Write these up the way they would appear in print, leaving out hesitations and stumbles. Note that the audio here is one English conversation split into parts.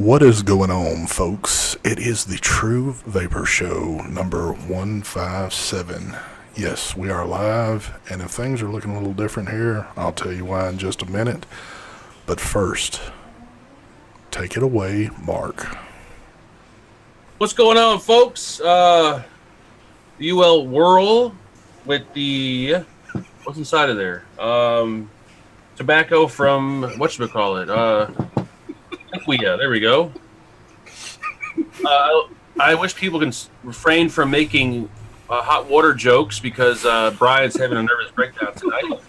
What is going on, folks? It is the True Vapor Show number 157. Yes, we are live, and if things are looking a little different here, I'll tell you why in just a minute. But first, take it away, Mark. What's going on, folks? The UL Whirl with the what's inside of there? Tobacco from whatchamacallit? Equia. There we go. I wish people can refrain from making hot water jokes because Brian's having a nervous breakdown tonight.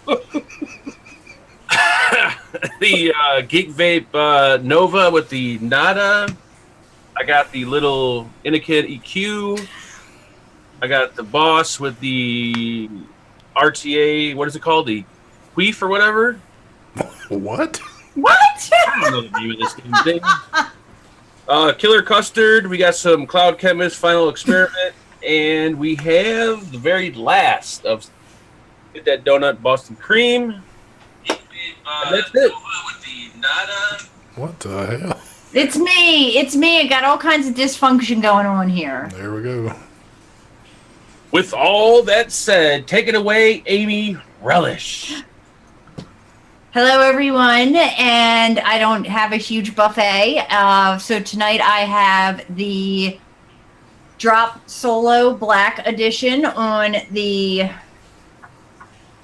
The Geek Vape Nova with the Nada. I got the little Inakid EQ. I got the Boss with the RTA. What is it called? The Queef or whatever. What? What? I don't know the name of this damn thing. Killer Custard. We got some Cloud Chemist Final Experiment, and we have the very last of Get That Donut Boston Cream. And that's it. With the Nada. What the hell? It's me. It's me. I got all kinds of dysfunction going on here. There we go. With all that said, take it away, Amy Relish. Hello, everyone. And I don't have a huge buffet. So tonight I have the Drop Solo Black Edition on the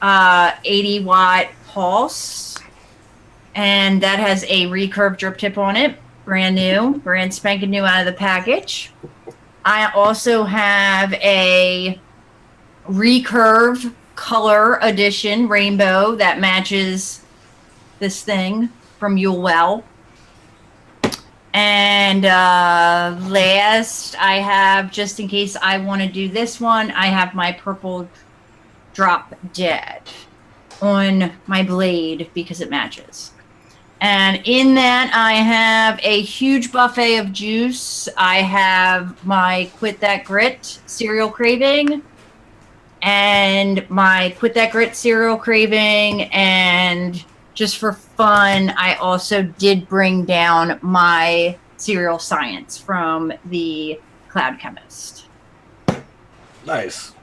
80 watt pulse. And that has a recurve drip tip on it. Brand new, brand spanking new out of the package. I also have a recurve color edition rainbow that matches this thing from Ulewell. And last, I have, just in case I want to do this one, I have my purple Drop Dead on my blade because it matches. And in that, I have a huge buffet of juice. I have my Quit That Grit cereal craving and my Quit That Grit cereal craving. And just for fun, I also did bring down my cereal science from the Cloud Chemist. Nice.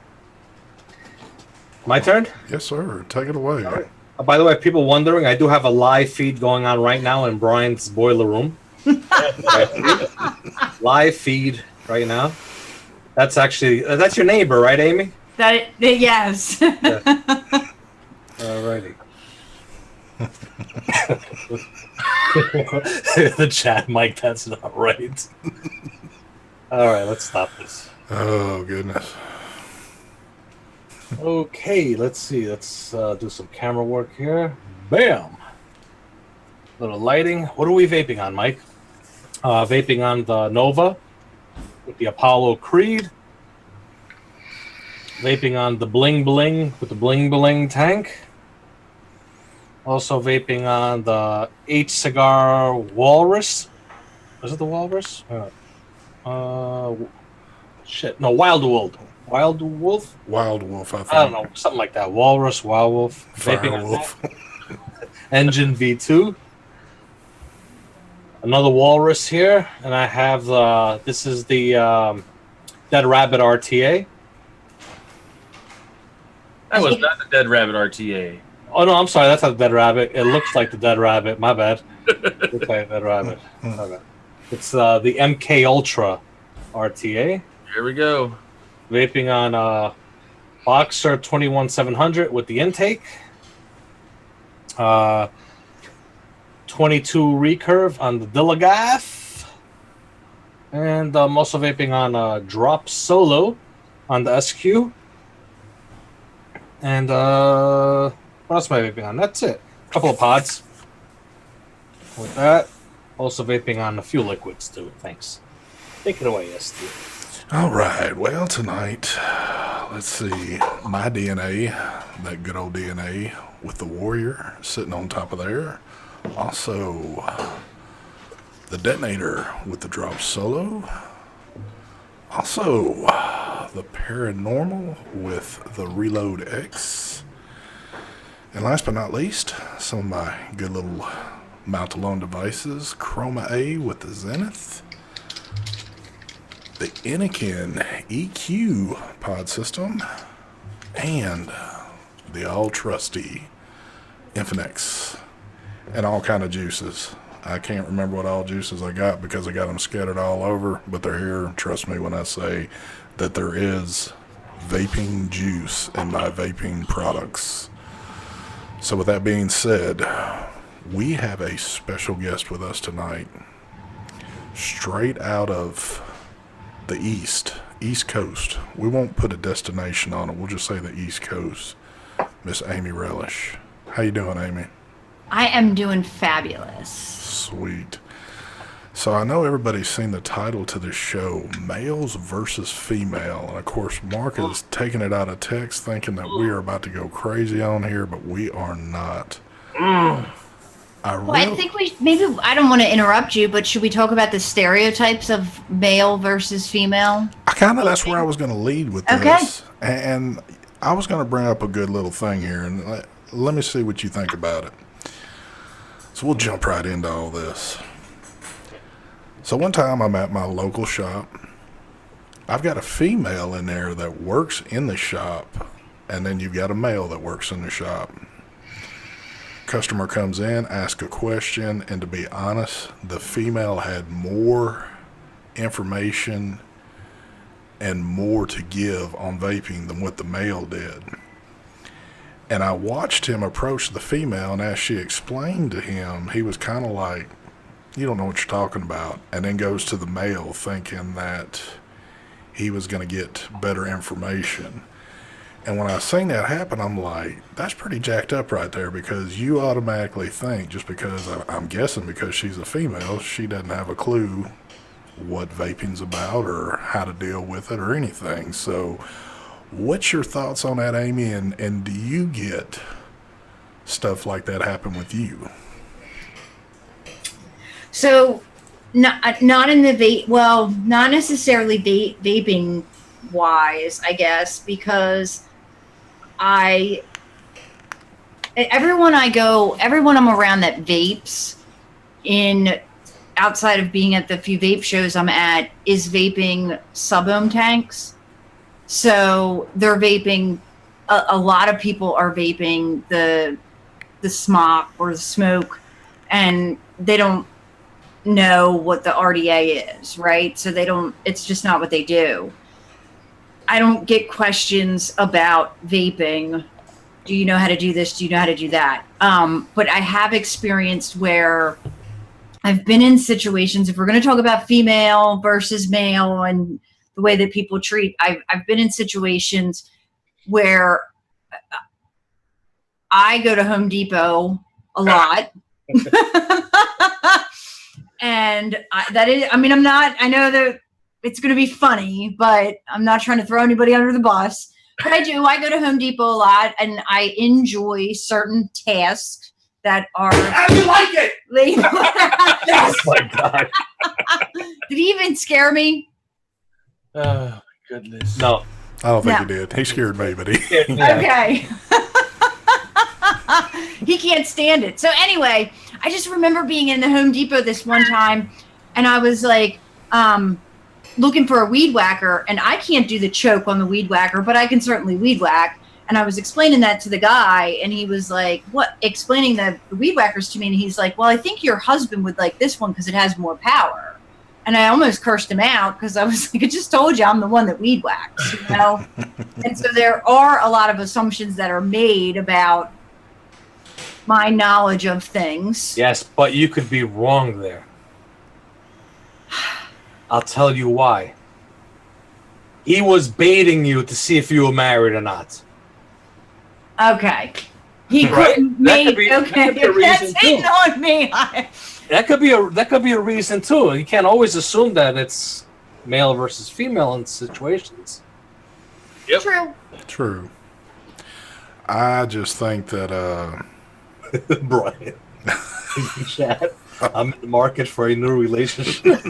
My turn? Yes, sir. Take it away. All right. By the way, people wondering, I do have a live feed going on right now in Brian's boiler room. Live feed right now. That's actually, that's your neighbor, right, Amy? Yes. Yeah. Alrighty. The chat, Mike, that's not right. All right, let's stop this. Oh, goodness. Okay, let's see. Let's do some camera work here. Bam! Little lighting. What are we vaping on, Mike? Vaping on the Nova with the Apollo Creed. Vaping on the Bling Bling with the Bling Bling tank. Also vaping on the H Cigar Walrus. Was it the Walrus? Shit. No, Wild Wolf. Wild Wolf? Wild Wolf, I think. I don't know, something like that. Walrus, Wild Wolf, Fire Wolf. Engine V2. Another Walrus here, and I have this is the Dead Rabbit RTA. That was not the Dead Rabbit RTA. Oh no, I'm sorry, that's not the Dead Rabbit. It looks like the Dead Rabbit. My bad. Looks like Dead Rabbit. My bad. It's the MK Ultra RTA. Here we go. Vaping on Boxer 21700 with the intake. 22 recurve on the Dilligath. And I'm also vaping on Drop Solo on the SQ. And what else am I vaping on? That's it. A couple of pods. With that, also vaping on a few liquids too. Thanks. Take it away, SD. All right. Well, tonight, let's see. My DNA, that good old DNA with the Warrior sitting on top of there. Also, the Detonator with the Drop Solo. Also, the Paranormal with the Reload X. And last but not least, some of my good little mount-alone devices, Chroma A with the Zenith, the Anakin EQ pod system, and the all-trusty Infinix, and all kind of juices. I can't remember what all juices I got because I got them scattered all over, but they're here. Trust me when I say that there is vaping juice in my vaping products. So with that being said, we have a special guest with us tonight, straight out of the East Coast. We won't put a destination on it. We'll just say the East Coast. Miss Amy Relish. How you doing, Amy? I am doing fabulous. Sweet. So I know everybody's seen the title to this show, Males versus Female. And of course, Mark is taking it out of text thinking that we are about to go crazy on here, but we are not. I think I don't want to interrupt you, but should we talk about the stereotypes of male versus female? That's where I was going to lead with this. And I was going to bring up a good little thing here, and let me see what you think about it. So we'll jump right into all this. So one time I'm at my local shop. I've got a female in there that works in the shop, and then you've got a male that works in the shop. Customer comes in, asks a question, and to be honest, the female had more information and more to give on vaping than what the male did. And I watched him approach the female, and as she explained to him, he was kind of like, you don't know what you're talking about, and then goes to the male thinking that he was going to get better information. And when I seen that happen, I'm like, that's pretty jacked up right there, because you automatically think, just because I'm guessing because she's a female, she doesn't have a clue what vaping's about or how to deal with it or anything. So what's your thoughts on that, Amy? And do you get stuff like that happen with you? So, not in the vape. Well, not necessarily vaping wise, I guess, because everyone I'm around that vapes outside of being at the few vape shows I'm at is vaping sub-ohm tanks. So they're vaping. A lot of people are vaping the smock or the smoke, and they don't know what the RDA is, right? So it's just not what they do. I don't get questions about vaping. Do you know how to do this? Do you know how to do that? But I have experienced where I've been in situations, if we're going to talk about female versus male and the way that people treat, I've been in situations where I go to Home Depot a lot. And I know that it's going to be funny, but I'm not trying to throw anybody under the bus. But I go to Home Depot a lot, and I enjoy certain tasks that are. How do you like it? Yes. Oh my God. Did he even scare me? Oh, goodness. No. I don't think he did. He scared me, but he... Okay. He can't stand it. So anyway, I just remember being in the Home Depot this one time, and I was like looking for a weed whacker, and I can't do the choke on the weed whacker, but I can certainly weed whack. And I was explaining that to the guy, and he was like, explaining the weed whackers to me, and he's like, well, I think your husband would like this one because it has more power. And I almost cursed him out because I was like, I just told you I'm the one that weed whacks, you know? And so there are a lot of assumptions that are made about my knowledge of things. Yes, but you could be wrong there. I'll tell you why. He was baiting you to see if you were married or not. Okay. He couldn't make that's hitting on me. That could be a reason too. You can't always assume that it's male versus female in situations. Yep. True. I just think that Brian, chat. I'm in the market for a new relationship.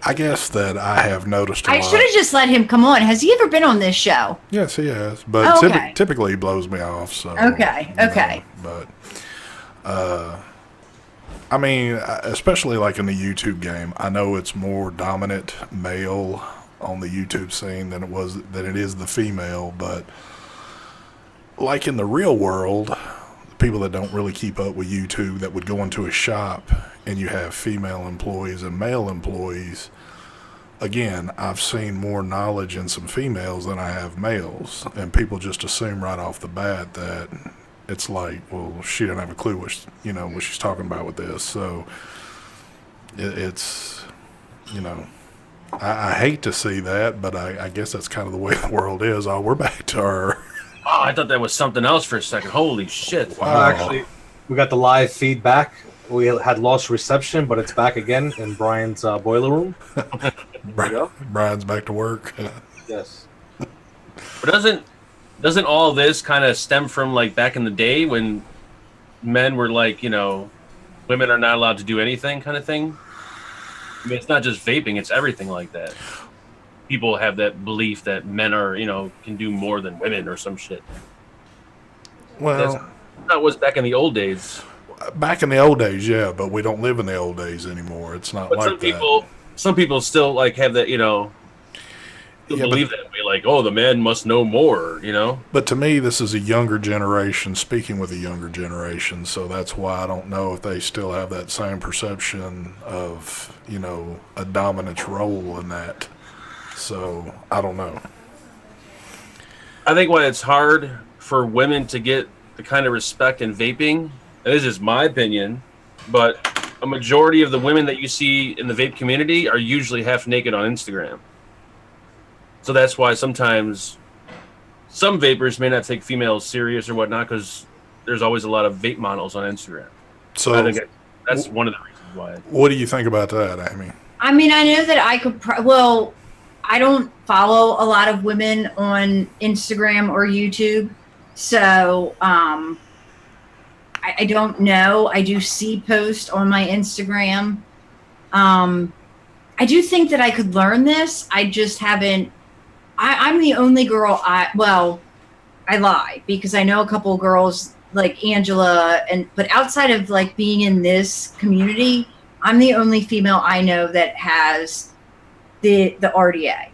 I guess that I have noticed a lot. I should have just let him come on. Has he ever been on this show? Yes, he has. But typically he blows me off. So Okay. But I mean, especially like in the YouTube game, I know it's more dominant male on the YouTube scene than it is the female, but like in the real world, people that don't really keep up with YouTube that would go into a shop and you have female employees and male employees. Again, I've seen more knowledge in some females than I have males, and people just assume right off the bat that it's like, well, she doesn't have a clue what she's talking about with this. So it's I hate to see that, but I guess that's kind of the way the world is. Oh, we're back to our. Oh, I thought that was something else for a second. Holy shit! Wow. Actually, we got the live feedback. We had lost reception, but it's back again in Brian's boiler room. Brian's back to work. Yes. But doesn't all this kind of stem from like back in the day when men were like, women are not allowed to do anything kind of thing? I mean, it's not just vaping, it's everything like that. People have that belief that men are, can do more than women or some shit. Well, that was back in the old days. Back in the old days, yeah, but we don't live in the old days anymore. It's not like that. Some people still like have that, believe that way, like, oh, the man must know more, But to me, this is a younger generation speaking with a younger generation, so that's why I don't know if they still have that same perception of, a dominance role in that. So I don't know. I think why it's hard for women to get the kind of respect in vaping, and this is my opinion, but a majority of the women that you see in the vape community are usually half naked on Instagram. So that's why sometimes some vapors may not take females serious or whatnot, because there's always a lot of vape models on Instagram. So I think that's one of the reasons why. What do you think about that, Amy? I mean, I know that I could. I don't follow a lot of women on Instagram or YouTube, so I don't know. I do see posts on my Instagram. I do think that I could learn this. I just haven't. I'm the only girl. I lie because I know a couple of girls like Angela, but outside of like being in this community, I'm the only female I know that has the RDA.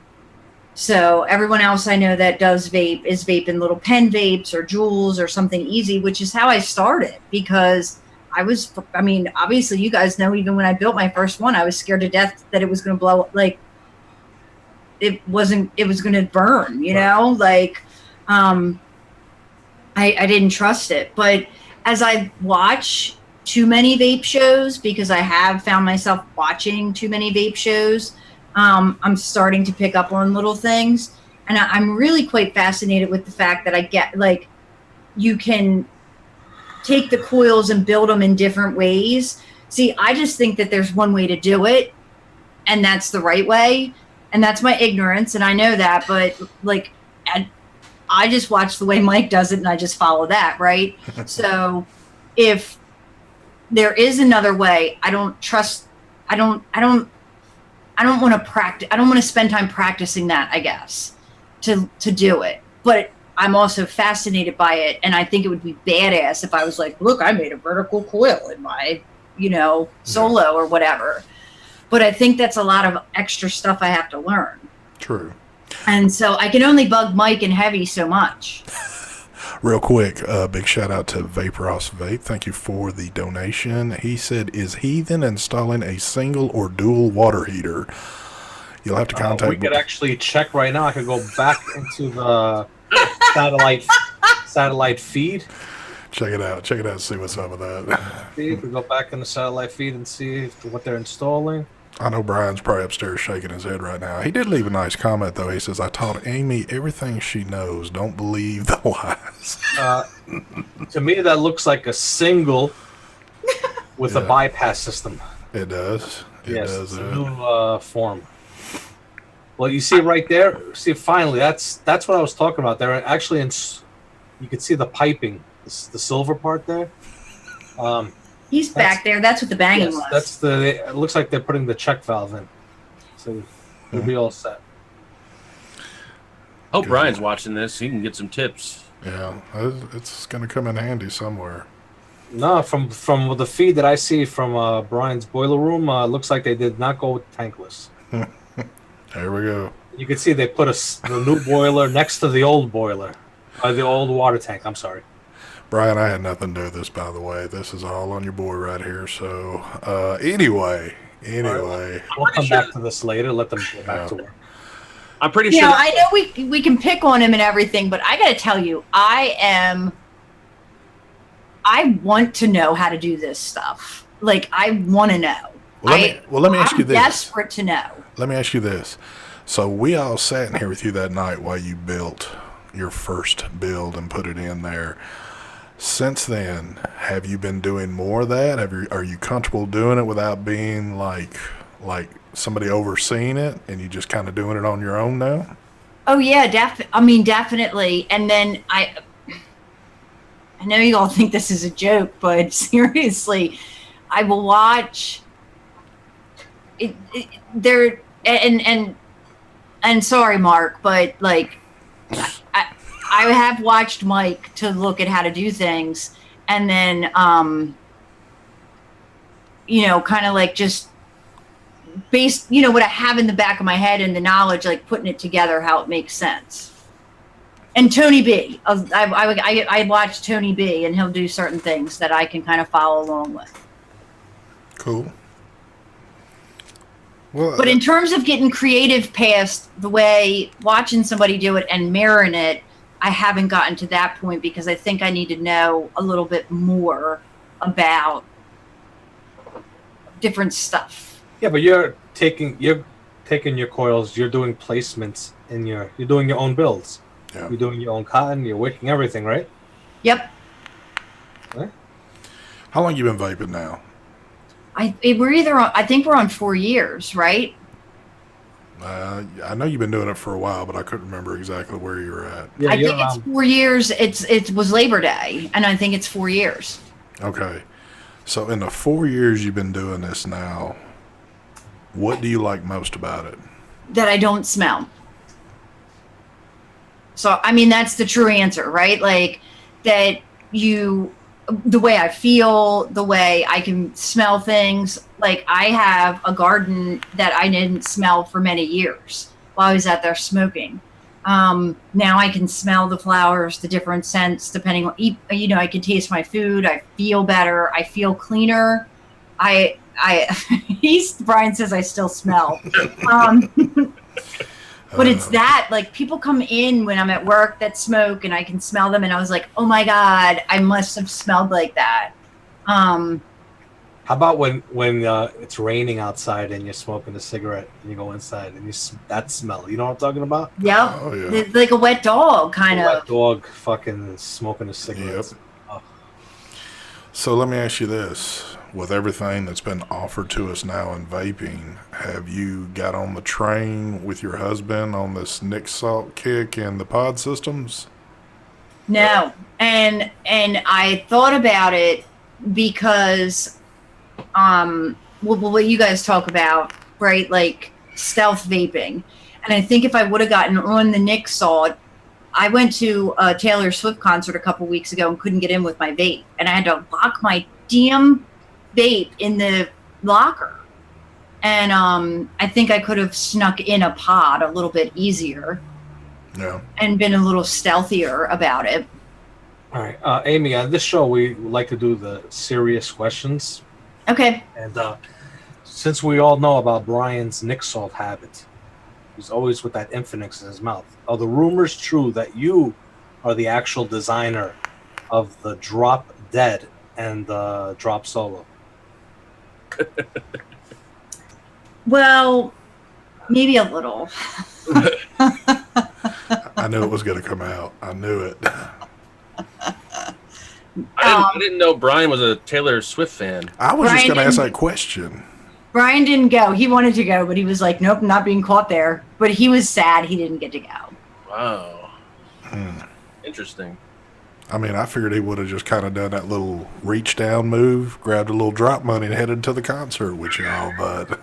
So everyone else I know that does vape is vaping little pen vapes or Juuls or something easy, which is how I started, because obviously you guys know, even when I built my first one, I was scared to death that it was going to blow up. Like it was going to burn, I didn't trust it. But as I watch too many vape shows, because I have found myself watching too many vape shows, I'm starting to pick up on little things. And I'm really quite fascinated with the fact that I get, like, you can take the coils and build them in different ways. See, I just think that there's one way to do it, and that's the right way. And that's my ignorance, and I know that, but like, I just watch the way Mike does it, and I just follow that, right? So if there is another way, I don't want to practice. I don't want to spend time practicing that, I guess, to do it. But I'm also fascinated by it, and I think it would be badass if I was like, look, I made a vertical coil in my, solo or whatever. But I think that's a lot of extra stuff I have to learn. True. And so I can only bug Mike and Heavy so much. Real quick, big shout out to Vaporos Vape. Thank you for the donation. He said, is Heathen installing a single or dual water heater? You'll have to contact We could actually check right now. I could go back into the satellite feed. Check it out. See what's up with that. See if we go back in the satellite feed and see what they're installing. I know Brian's probably upstairs shaking his head right now. He did leave a nice comment, though. He says, I taught Amy everything she knows. Don't believe the lies. To me, that looks like a single with a bypass system. It does. It does. It's a new form. Well, you see right there. See, finally, that's what I was talking about. There, actually, you can see the piping, the silver part there. He's back there. That's what the banging was. It looks like they're putting the check valve in. So we'll be all set. Hope Brian's watching this. He can get some tips. Yeah, it's going to come in handy somewhere. No, from the feed that I see from Brian's boiler room, looks like they did not go with tankless. There we go. You can see they put the new boiler next to the old boiler, the old water tank. I'm sorry. Brian, I had nothing to do with this, by the way. This is all on your boy right here. So, anyway. We'll come back to this later. Let them get back to work. I'm pretty You sure. know, I know we can pick on him and everything, but I got to tell you, I want to know how to do this stuff. Like, I want to know. Let me ask you I'm this. desperate to know. Let me ask you this. So we all sat in here with you that night while you built your first build and put it in there. Since then, have you been doing more of that? Are you comfortable doing it without being like somebody overseeing it, and you just kind of doing it on your own now? Oh yeah, definitely. And then I know you all think this is a joke, but seriously, I will watch it there and sorry, Mark, but like I have watched Mike to look at how to do things, and then you know, kind of like just based, you know, what I have in the back of my head and the knowledge, like putting it together how it makes sense. And Tony B, I watch Tony B, and he'll do certain things that I can kind of follow along with. Cool. Well, But in terms of getting creative past the way watching somebody do it and mirroring it, I haven't gotten to that point because I think I need to know a little bit more about different stuff. Yeah, but you're taking your coils. You're doing placements you're doing your own builds. Yeah. You're doing your own cotton. You're wicking everything, right? Yep. Right? how long you been vaping now? I think we're on 4 years, right? I know you've been doing it for a while, but I couldn't remember exactly where you were at. Yeah, I think it's 4 years. It was Labor Day, and I think it's 4 years. Okay. So in the 4 years you've been doing this now, what do you like most about it? That I don't smell. So, I mean, that's the true answer, right? Like that the way I feel, the way I can smell things. Like I have a garden that I didn't smell for many years while I was out there smoking. Now I can smell the flowers, the different scents, depending on, you know, I can taste my food. I feel better. I feel cleaner. Brian says I still smell. But it's that, like, people come in when I'm at work that smoke and I can smell them, and I was like, oh my God, I must have smelled like that. How about when it's raining outside and you're smoking a cigarette and you go inside and that smell? You know what I'm talking about? Yep. Oh, yeah. It's like a wet dog, kind A of. wet dog fucking smoking a cigarette. Yep. Oh. So let me ask you this. With everything that's been offered to us now in vaping, have you got on the train with your husband on this Nick Salt kick and the pod systems? No. And I thought about it because, what you guys talk about, right? Like stealth vaping. And I think if I would have gotten on the Nick Salt, I went to a Taylor Swift concert a couple weeks ago and couldn't get in with my vape. And I had to lock my damn vape in the locker. And I think I could have snuck in a pod a little bit easier. Yeah. And been a little stealthier about it. All right, Amy, on this show, we like to do the serious questions. Okay. And since we all know about Brian's Nick Salt habit, he's always with that Infinix in his mouth. Are the rumors true that you are the actual designer of the Drop Dead and the Drop Solo? Well, maybe a little. I knew it was going to come out. I knew it. I didn't know Brian was a Taylor Swift fan. I was just Brian going to ask didn't- that question. Brian didn't go. He wanted to go, but he was like, nope, I'm not being caught there. But he was sad he didn't get to go. Wow. Interesting. I mean, I figured he would have just kind of done that little reach down move, grabbed a little drop money, and headed to the concert with y'all. But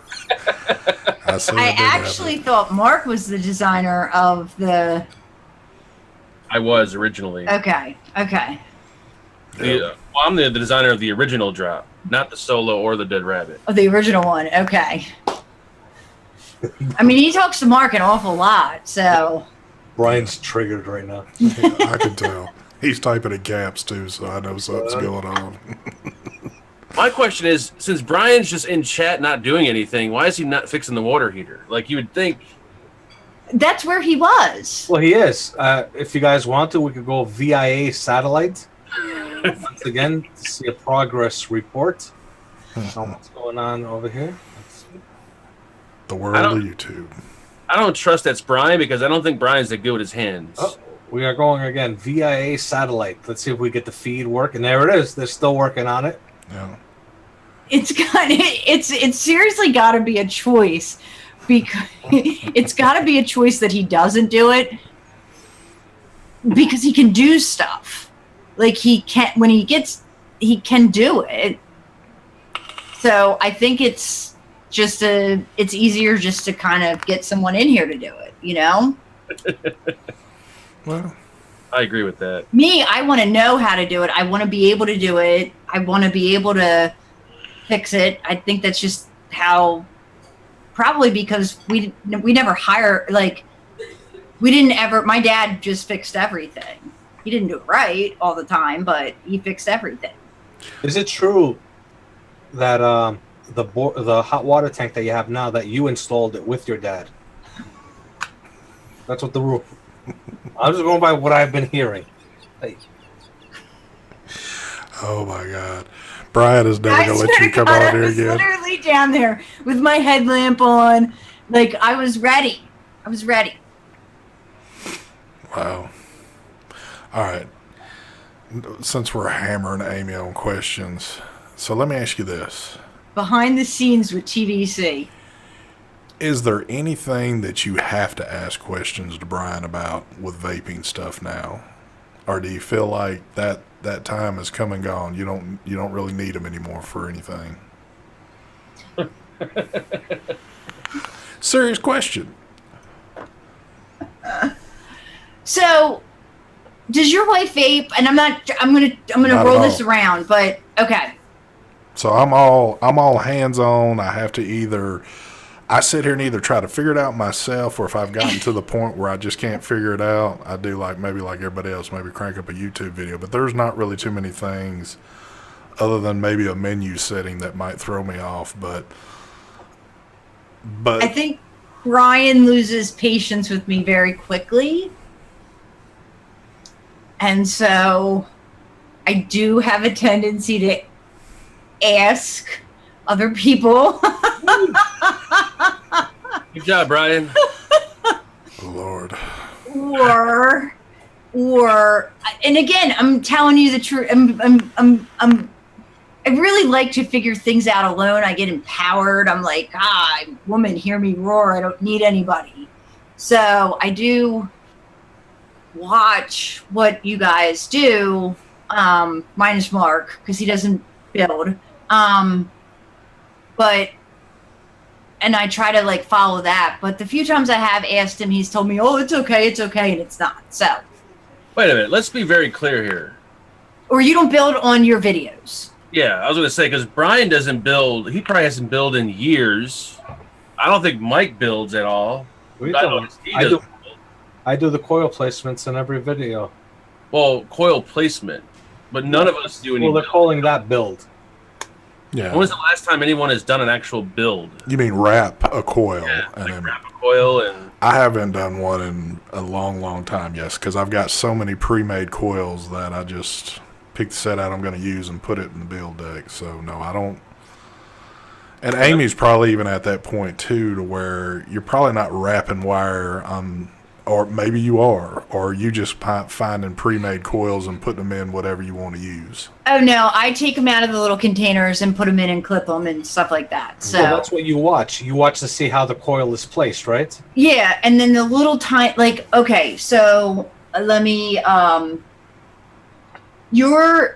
I actually thought Mark was the designer of the. I was originally. Okay. Well, I'm the designer of the original drop, not the solo or the Dead Rabbit. Oh, the original one. Okay. I mean, he talks to Mark an awful lot, so. Brian's triggered right now. I can tell. He's typing in caps too, so I know something's going on. My question is, since Brian's just in chat not doing anything, why is he not fixing the water heater? Like, you would think. That's where he was. Well, he is. If you guys want to, we could go VIA satellite. Once again, to see a progress report on what's going on over here. Let's see. The world of YouTube. I don't trust that's Brian because I don't think Brian's that good with his hands. Oh, we are going again. VIA satellite. Let's see if we get the feed working. There it is. They're still working on it. Yeah. It's seriously got to be a choice, because it's got to be a choice that he doesn't do it, because he can do stuff. Like, he can do it. So I think it's easier just to kind of get someone in here to do it, you know? Well, I agree with that. Me, I want to know how to do it. I want to be able to do it. I want to be able to fix it. I think that's just how, probably because we never hire, like, we didn't ever, my dad just fixed everything. He didn't do it right all the time, but he fixed everything. Is it true that the hot water tank that you have now, that you installed it with your dad? That's what the rule. I'm just going by what I've been hearing. Hey. oh my God. Brian is never going to let you come on here again. I was literally down there with my headlamp on. Like, I was ready. Wow. All right. Since we're hammering Amy on questions, so let me ask you this. Behind the scenes with TVC. Is there anything that you have to ask questions to Brian about with vaping stuff now? Or do you feel like that time has come and gone? You don't really need him anymore for anything? Serious question. So, does your wife vape? And I'm gonna roll this around, but okay. So I'm all hands on. I have to I sit here and either try to figure it out myself, or if I've gotten to the point where I just can't figure it out, I do maybe like everybody else, maybe crank up a YouTube video. But there's not really too many things other than maybe a menu setting that might throw me off. But I think Brian loses patience with me very quickly. And so I do have a tendency to ask other people. Good job, Brian. Lord. Or, and again, I'm telling you the truth. I really like to figure things out alone. I get empowered. I'm like, woman, hear me roar. I don't need anybody. So I do watch what you guys do, minus Mark, because he doesn't build. And I try to like follow that. But the few times I have asked him, he's told me, oh, it's okay, and it's not. So. Wait a minute. Let's be very clear here. Or you don't build on your videos. Yeah, I was going to say, because Brian doesn't build. He probably hasn't built in years. I don't think Mike builds at all. I do the coil placements in every video. Well, coil placement. But none of us do any. Well, they're calling that build. Yeah. When was the last time anyone has done an actual build? You mean wrap a coil? Yeah, and then wrap a coil and. I haven't done one in a long, long time, yes, because I've got so many pre-made coils that I just pick the set out I'm going to use and put it in the build deck. So, no, I don't. And Amy's probably even at that point, too, to where you're probably not wrapping wire on, or maybe you are, or you just finding pre-made coils and putting them in whatever you want to use. Oh, no, I take them out of the little containers and put them in and clip them and stuff like that. So well, that's what you watch. You watch to see how the coil is placed, right? Yeah, and then the little tiny, like, okay, so let me, your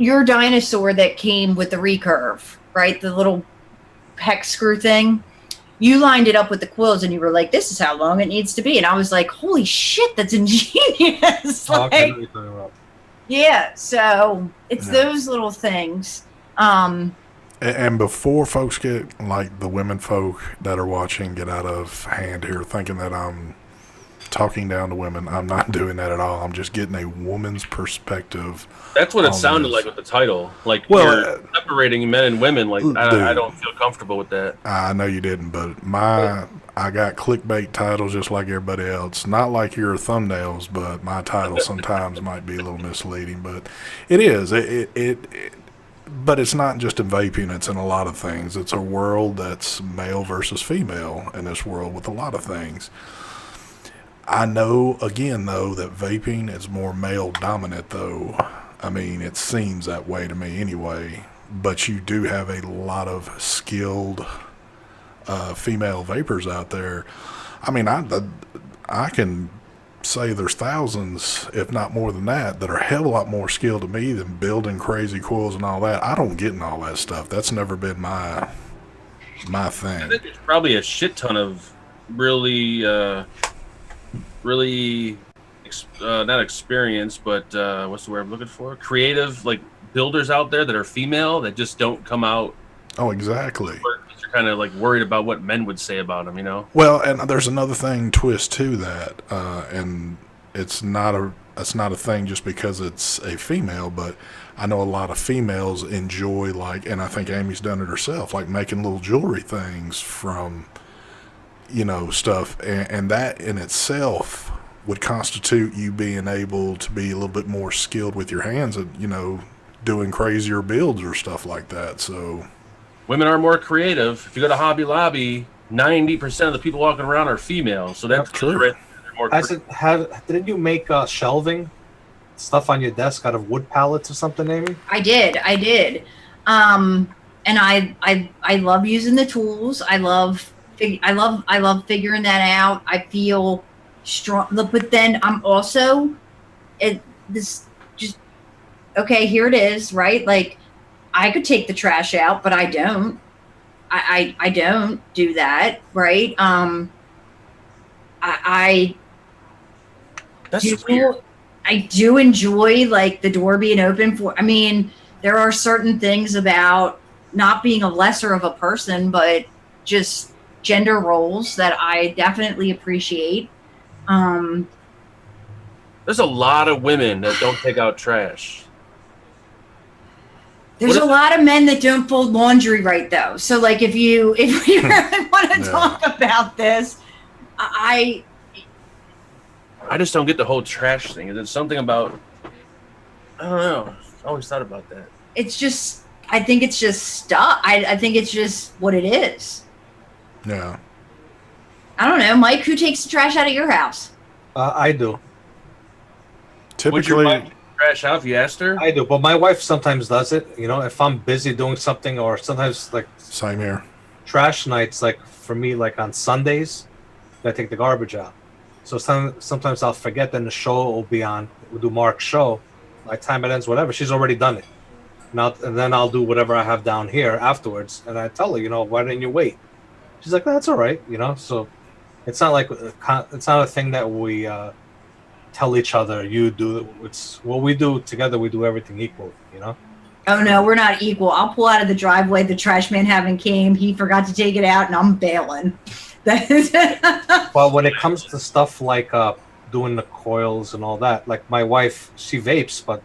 dinosaur that came with the recurve, right? The little hex screw thing. You lined it up with the coils and you were like, this is how long it needs to be. And I was like, holy shit, that's ingenious. Yeah, so it's Yeah. those little things. And before folks get, like the women folk that are watching, get out of hand here thinking that I'm talking down to women, I'm not doing that at all. I'm just getting a woman's perspective That's what it on sounded this. like with the title. Like Well, you're separating men and women. Like I dude, don't feel comfortable with that. I know you didn't, but I got clickbait titles just like everybody else. Not like your thumbnails, but my title sometimes might be a little misleading. But it is. But it's not just in vaping. It's in a lot of things. It's a world that's male versus female in this world with a lot of things. I know, again, though, that vaping is more male dominant, though. I mean, it seems that way to me anyway. But you do have a lot of skilled female vapors out there. I mean, I can say there's thousands, if not more than that are a hell of a lot more skilled to me than building crazy coils and all that. I don't get in all that stuff. That's never been my I thing. think there's probably a shit ton of really, not experienced, but what's the word I'm looking for? Creative, like builders out there that are female that just don't come out. Oh, exactly. You're kind of like worried about what men would say about them, you know? Well, and there's another thing twist to that, and it's not a thing just because it's a female, but I know a lot of females enjoy, like, and I think Amy's done it herself, like making little jewelry things from, stuff, and that in itself would constitute you being able to be a little bit more skilled with your hands and, doing crazier builds or stuff like that. So Women are more creative. If you go to Hobby Lobby, 90% of the people walking around are female. So that's true. They're more Didn't you make shelving stuff on your desk out of wood pallets or something, Amy? I did. And I love using the tools. I love figuring that out. I feel strong, but then I'm also okay, here it is, right? Like I could take the trash out, but I don't. I don't do that, right? That's weird. I do enjoy like the door being open for. I mean, there are certain things about not being a lesser of a person, but just gender roles that I definitely appreciate. There's a lot of women that don't take out trash. There's a lot of men that don't fold laundry right, though. So, like, if we really want to talk about this, I just don't get the whole trash thing. There's something about, I don't know. I always thought about that. It's just, I think it's just stuff. I think it's just what it is. yeah. I don't know, Mike. Who takes the trash out of your house? I do. Would your wife Typically, take the trash out if you asked her? I do, but my wife sometimes does it. If I'm busy doing something, or sometimes like same here. trash nights, like for me, like on Sundays, I take the garbage out. So sometimes I'll forget, then the show will be on. We'll do Mark's show. By the time it ends, whatever, she's already done it. And then I'll do whatever I have down here afterwards. And I tell her, why didn't you wait? She's like, that's all right, So it's not like it's not a thing that we tell each other. You do it's what we do together. We do everything equal, Oh no, we're not equal. I'll pull out of the driveway. The trash man haven't came. He forgot to take it out, and I'm bailing. Well, when it comes to stuff like doing the coils and all that, like my wife, she vapes, but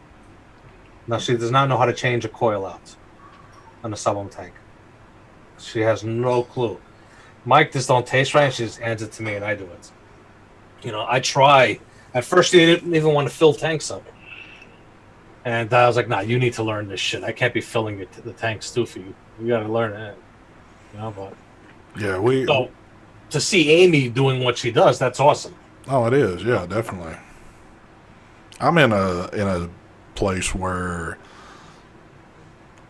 no, she does not know how to change a coil out on a sub-ohm tank. She has no clue. Mike just don't taste right, and she just hands it to me, and I do it. I try. At first, she didn't even want to fill tanks up. And I was like, nah, you need to learn this shit. I can't be filling the tanks too for you. You got to learn it. But Yeah, so to see Amy doing what she does, that's awesome. Oh, it is. Yeah, definitely. I'm in a place where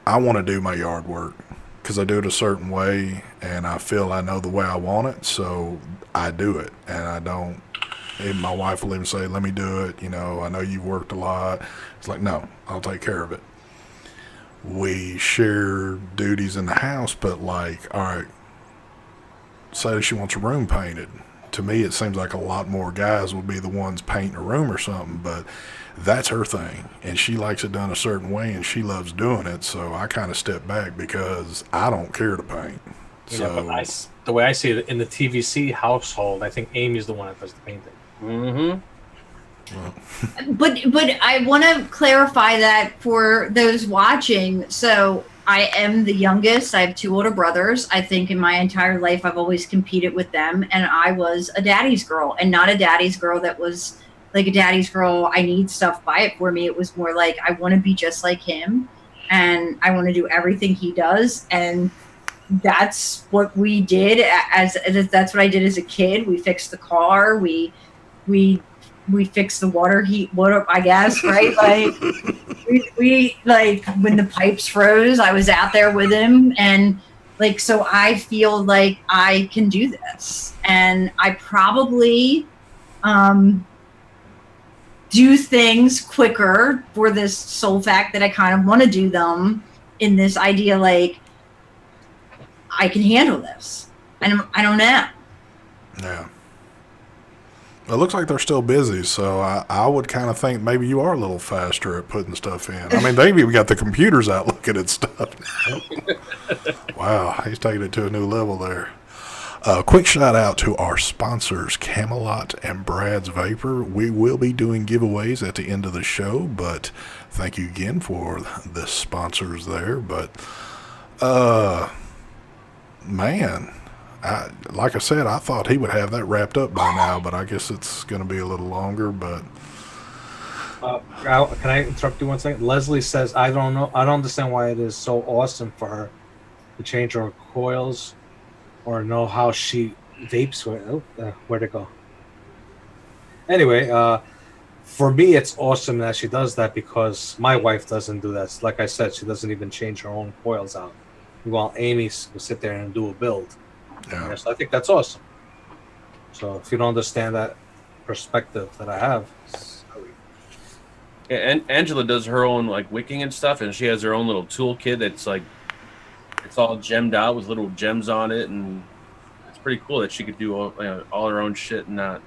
I want to do my yard work because I do it a certain way, and I feel I know the way I want it, so I do it, and I don't. And my wife will even say, "Let me do it." I know you've worked a lot. It's like, no, I'll take care of it. We share duties in the house, but like, all right, say she wants a room painted. to me, it seems like a lot more guys would be the ones painting a room or something, but that's her thing, and she likes it done a certain way, and she loves doing it. So I kind of step back because I don't care to paint. So but the way I see it in the TVC household, I think Amy's the one that does the painting. Mm-hmm. But I want to clarify that for those watching. So I am the youngest. I have 2 older brothers. I think in my entire life I've always competed with them, and I was a daddy's girl, and not a daddy's girl that was like a daddy's girl. I need stuff, buy it for me. It was more like I want to be just like him, and I want to do everything he does, and that's what we did. That's what I did as a kid. We fixed the car. We fixed the water, I guess, right? Like we like when the pipes froze, I was out there with him, and like, so I feel like I can do this, and I probably do things quicker for this sole fact that I kind of want to do them in this idea, like I can handle this. I don't know. yeah. It looks like they're still busy, so I would kind of think maybe you are a little faster at putting stuff in. I mean, they've even got the computers out looking at stuff now. Wow, he's taking it to a new level there. Quick shout out to our sponsors, Camelot and Brad's Vapor. We will be doing giveaways at the end of the show, but thank you again for the sponsors there. But, man, like I said, I thought he would have that wrapped up by now, but I guess it's going to be a little longer. But Can I interrupt you 1 second? Leslie says, I don't understand why it is so awesome for her to change her coils or know how she vapes. Where'd it go? Anyway, for me, it's awesome that she does that because my wife doesn't do that. Like I said, she doesn't even change her own coils out, while Amy will sit there and do a build. yeah. So I think that's awesome. So if you don't understand that perspective that I have, sorry. Yeah, and Angela does her own like wicking and stuff, and she has her own little toolkit that's like it's all gemmed out with little gems on it, and it's pretty cool that she could do all her own shit and not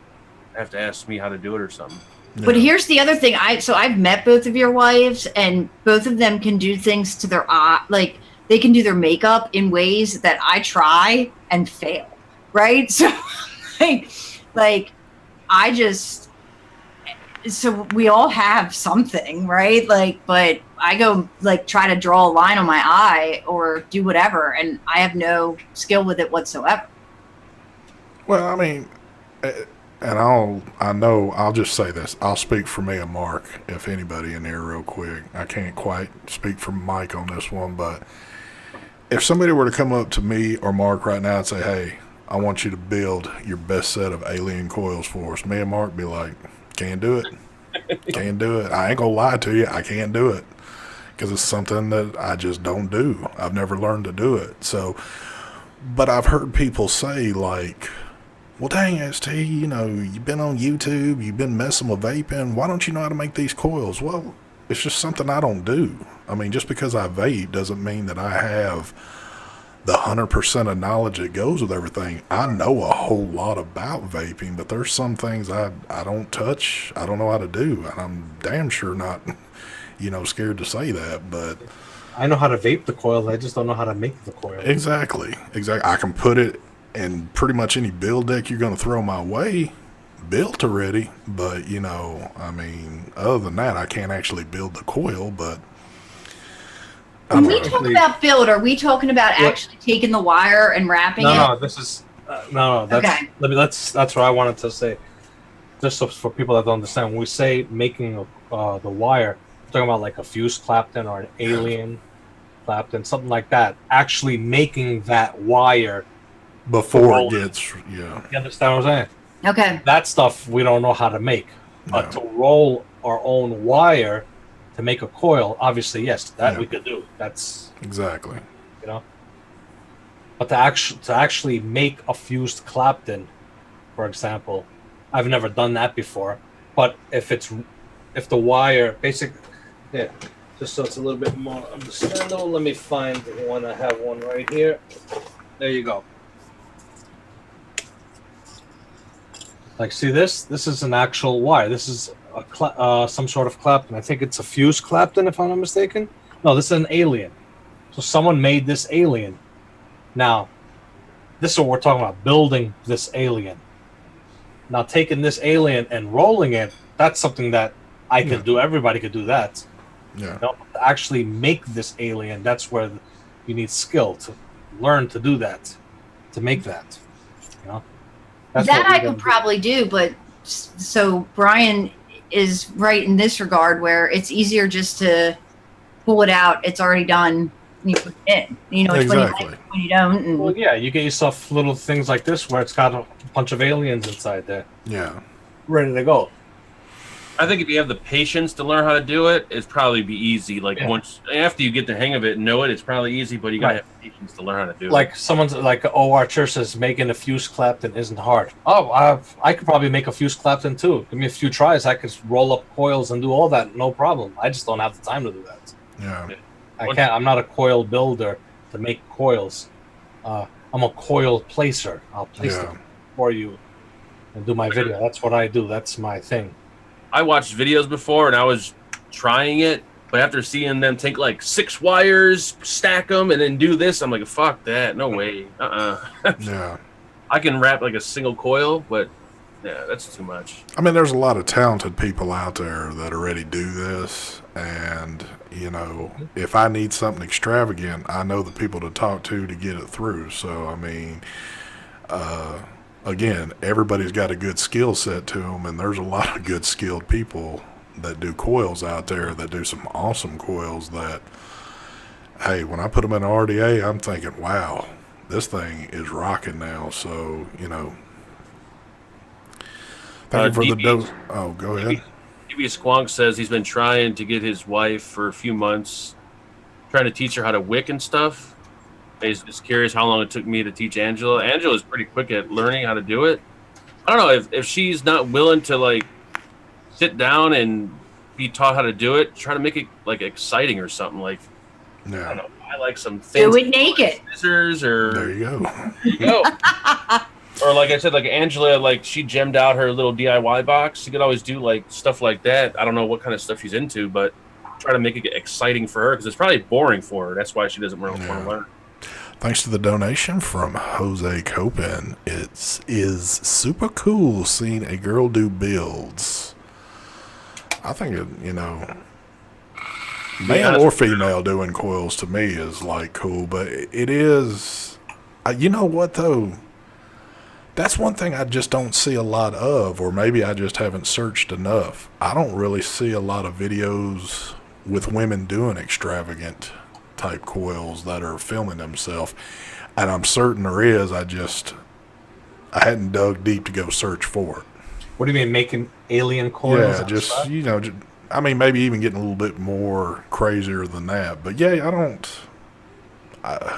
have to ask me how to do it or something. But here's the other thing. I've met both of your wives, and both of them can do things to their like they can do their makeup in ways that I try and fail, right? So like I just, so we all have something, right? Like, but I go like try to draw a line on my eye or do whatever, and I have no skill with it whatsoever. Well, I mean, and I'll just say this. I'll speak for me and Mark, if anybody in here real quick. I can't quite speak for Mike on this one, but if somebody were to come up to me or Mark right now and say, hey, I want you to build your best set of alien coils for us, me and Mark be like, can't do it. Can't do it. I ain't gonna lie to you. I can't do it because it's something that I just don't do. I've never learned to do it. So, but I've heard people say like, well, dang, ST, you've been on YouTube, you've been messing with vaping. Why don't you know how to make these coils? Well, it's just something I don't do. I mean, just because I vape doesn't mean that I have the 100% of knowledge that goes with everything. I know a whole lot about vaping, but there's some things I don't touch. I don't know how to do, and I'm damn sure not, scared to say that. But I know how to vape the coil. I just don't know how to make the coil. Exactly. I can put it in pretty much any build deck you're going to throw my way, built already. But I mean, other than that, I can't actually build the coil. But when we talk about build, are we talking about actually taking the wire and wrapping it? No, this is no. That's, okay. That's what I wanted to say. Just so for people that don't understand, when we say making the wire, we're talking about like a fuse Clapton or an alien Clapton, something like that. Actually making that wire before it gets, yeah. You understand what I'm saying? Okay. That stuff we don't know how to make. But to roll our own wire to make a coil, obviously, yes, that we could do. That's exactly. But to actually make a fused Clapton, for example, I've never done that before. But if the wire basically, just so it's a little bit more understandable, let me find one. I have one right here. There you go. Like, see this? This is an actual wire. This is a some sort of Clapton. I think it's a fused Clapton, if I'm not mistaken. No, this is an alien. So someone made this alien. Now, this is what we're talking about, building this alien. Now, taking this alien and rolling it, that's something that I could do. Everybody could do that. Yeah. You know, to actually make this alien, that's where you need skill to learn to do that, to make that. You know, that's that what I could probably do, but so Brian is right in this regard, where it's easier just to pull it out. It's already done. And you put it in. You know, it's Exactly. when you don't. And Well, yeah, you get yourself little things like this where it's got a bunch of aliens inside there, Yeah. ready to go. I think if you have the patience to learn how to do it, it's probably be easy. Like once after you get the hang of it and know it, it's probably easy. But you gotta have patience to learn how to do it. Like someone's like, oh, our church says making a fuse Clapton isn't hard. Oh, I could probably make a fuse Clapton too. Give me a few tries, I could roll up coils and do all that, no problem. I just don't have the time to do that. Yeah. I can't. I'm not a coil builder to make coils. I'm a coil placer. I'll place them for you and do my video. That's what I do. That's my thing. I watched videos before and I was trying it, but after seeing them take like 6 wires, stack them, and then do this, I'm like, fuck that, no way. Yeah. I can wrap like a single coil, but yeah, that's too much. I mean, there's a lot of talented people out there that already do this, and you know, if I need something extravagant, I know the people to talk to get it through. So I mean, again, everybody's got a good skill set to them, and there's a lot of good skilled people that do coils out there that do some awesome coils that, hey, when I put them in an RDA, I'm thinking, wow, this thing is rocking now. So, you know, thank you for the dose. Oh, go ahead. DB Squonk says he's been trying to get his wife for a few months, trying to teach her how to wick and stuff. He's just curious how long it took me to teach Angela. Angela's pretty quick at learning how to do it. I don't know if she's not willing to like sit down and be taught how to do it. Try to make it like exciting or something. Like I don't know. I like some things. do it naked. Scissors or There you go. there you go. Or like I said, like Angela, like she gemmed out her little DIY box. She could always do like stuff like that. I don't know what kind of stuff she's into, but try to make it exciting for her because it's probably boring for her. That's why she doesn't really want to learn. Thanks to the donation from Jose Copin, it is super cool seeing a girl do builds. I think it, you know, male or female doing coils to me is like cool, but it is, you know what though? That's one thing I just don't see a lot of, or maybe I just haven't searched enough. I don't really see a lot of videos with women doing extravagant type coils that are filming themselves, and I'm certain there is. I hadn't dug deep to go search for it. What do you mean making alien coils? Yeah, just you know, I mean, maybe even getting a little bit more crazier than that. But yeah, I don't.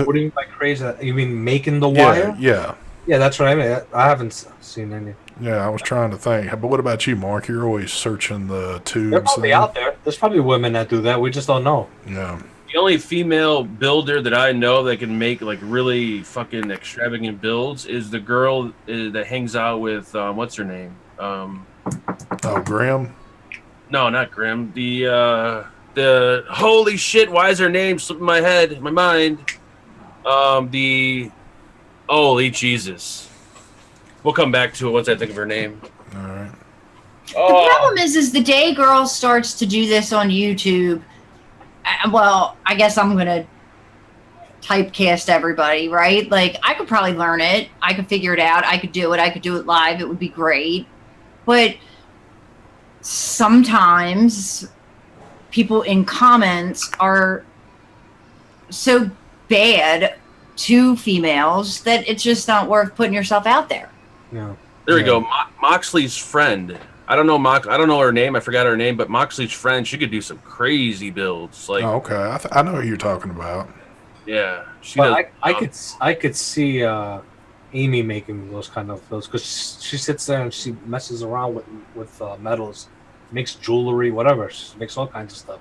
What do you mean by crazy? You mean making the wire? Yeah. Yeah, that's what I mean. I haven't seen any. Yeah, I was trying to think. But what about you, Mark? You're always searching the tubes. They're probably out there. There's probably women that do that. We just don't know. Yeah. The only female builder that I know that can make like really fucking extravagant builds is the girl that hangs out with what's her name? Oh, Graham? No, not Grim. The holy shit, why is her name slipping my head, my mind? The holy Jesus. We'll come back to it once I think of her name. All right. The problem is the day girl starts to do this on YouTube. Well, I guess I'm gonna typecast everybody, right? Like I could probably learn it. I could figure it out. I could do it. I could do it live. It would be great. But sometimes people in comments are so bad to females that it's just not worth putting yourself out there. Yeah. There we go. Moxley's friend. I don't know her name. I forgot her name, but Moxley's friend. She could do some crazy builds. Like, Oh, okay. I know who you're talking about. yeah, she But does. I could see Amy making those kind of builds because she sits there and she messes around with metals, makes jewelry, whatever. She makes all kinds of stuff.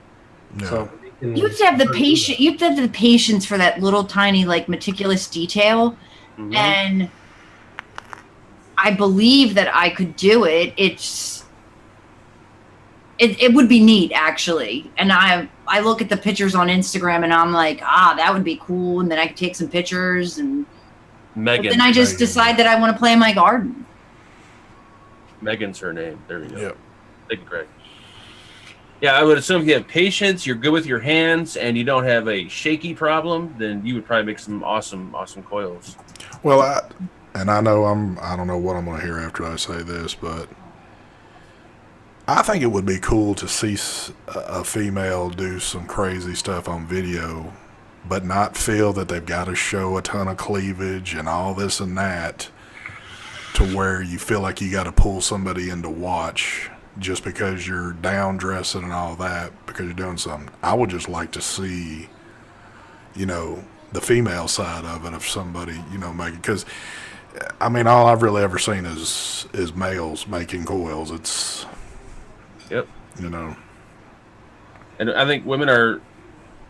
Yeah. So You have to have the patience. You have to have the patience for that little tiny, like meticulous detail, Mhm. and I believe that I could do it. It would be neat, actually. And I look at the pictures on Instagram and I'm like, that would be cool. And then I could take some pictures and Megan. But then I just decide that I want to play in my garden. Megan's her name. There we go. Yep. Thank you, Greg. Yeah, I would assume if you have patience, you're good with your hands, and you don't have a shaky problem, then you would probably make some awesome coils. Well, I know I don't know what I'm going to hear after I say this, but I think it would be cool to see a female do some crazy stuff on video, but not feel that they've got to show a ton of cleavage and all this and that, to where you feel like you got to pull somebody in to watch just because you're down dressing and all that because you're doing something. I would just like to see, the female side of it, of somebody, making, because I mean, all I've really ever seen is males making coils. It's, yep. And I think women are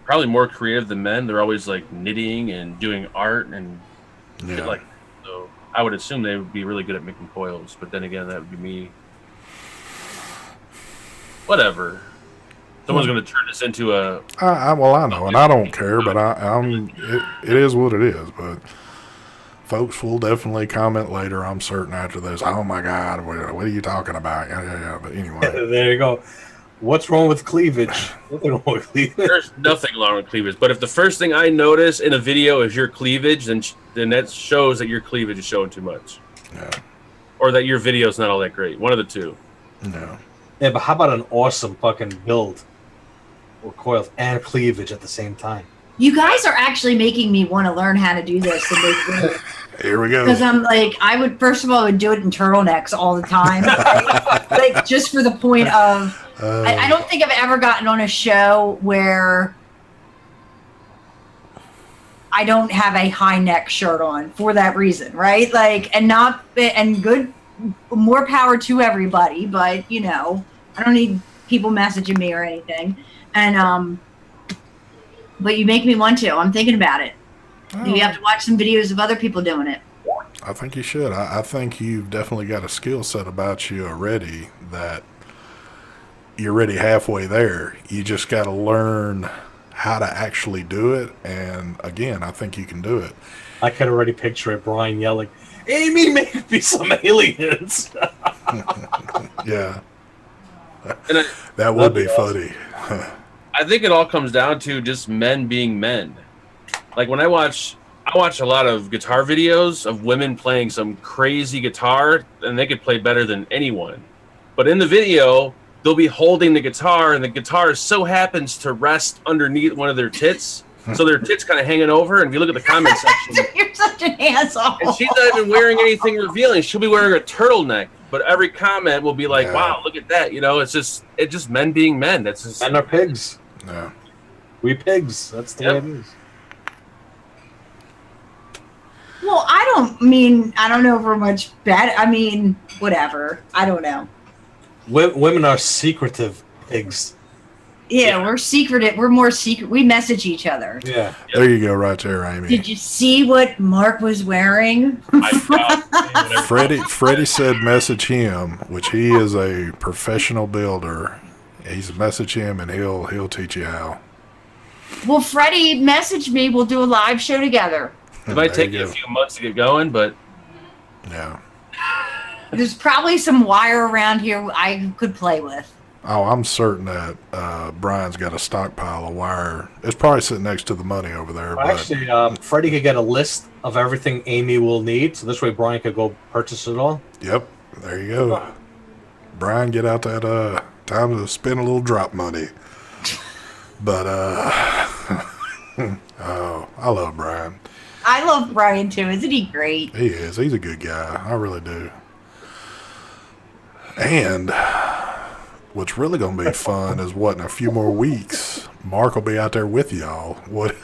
probably more creative than men. They're always like knitting and doing art and shit like that. So I would assume they would be really good at making coils, but then again, that would be me. Whatever. Someone's going to turn this into a... I know, and I don't care, but it is what it is. But folks will definitely comment later, I'm certain, after this. Oh, my God, what are you talking about? Yeah. But anyway. There you go. What's wrong with cleavage? Nothing wrong with cleavage. There's nothing wrong with cleavage. But if the first thing I notice in a video is your cleavage, then that shows that your cleavage is showing too much. Yeah. Or that your video is not all that great. One of the two. No. Yeah, but how about an awesome fucking build or coils and cleavage at the same time? You guys are actually making me want to learn how to do this. Here we go. Because I'm like, I would, first of all, I would do it in turtlenecks all the time. like just for the point of, I don't think I've ever gotten on a show where I don't have a high neck shirt on for that reason, right? Like, and good, more power to everybody, but I don't need people messaging me or anything. And, but you make me want to. I'm thinking about it. You have to watch some videos of other people doing it. I think you should. I think you've definitely got a skill set about you already that you're already halfway there. You just got to learn how to actually do it. And again, I think you can do it. I can already picture it, Brian yelling, "Amy, make me some aliens." Yeah. And that would be funny. I think it all comes down to just men being men. Like when I watch a lot of guitar videos of women playing some crazy guitar, and they could play better than anyone. But in the video, they'll be holding the guitar, and the guitar so happens to rest underneath one of their tits. So their tits kind of hanging over, and if you look at the comment section, You're such an asshole. and she's not even wearing anything revealing. She'll be wearing a turtleneck, but every comment will be like, "Wow, look at that!" It's just men being men. That's just Men are pigs. Yeah. We pigs. That's the way it is. Well, I don't know for much bad. I mean, whatever. I don't know. Women are secretive pigs. Yeah, we're secretive. We're more secret. We message each other. Yeah. There you go, right there, Amy. Did you see what Mark was wearing? Freddie said message him, which he is a professional builder. He's message him, and he'll teach you how. Well, Freddie messaged me. We'll do a live show together. It might take you a few months to get going, but yeah. There's probably some wire around here I could play with. Oh, I'm certain that Brian's got a stockpile of wire. It's probably sitting next to the money over there. Well, actually, Freddie could get a list of everything Amy will need, so this way Brian could go purchase it all. Yep, there you go. Brian, get out that time to spend a little drop money. But oh, I love Brian. I love Brian too. Isn't he great? He is. He's a good guy. I really do. And what's really going to be fun is in a few more weeks, Mark will be out there with y'all. What?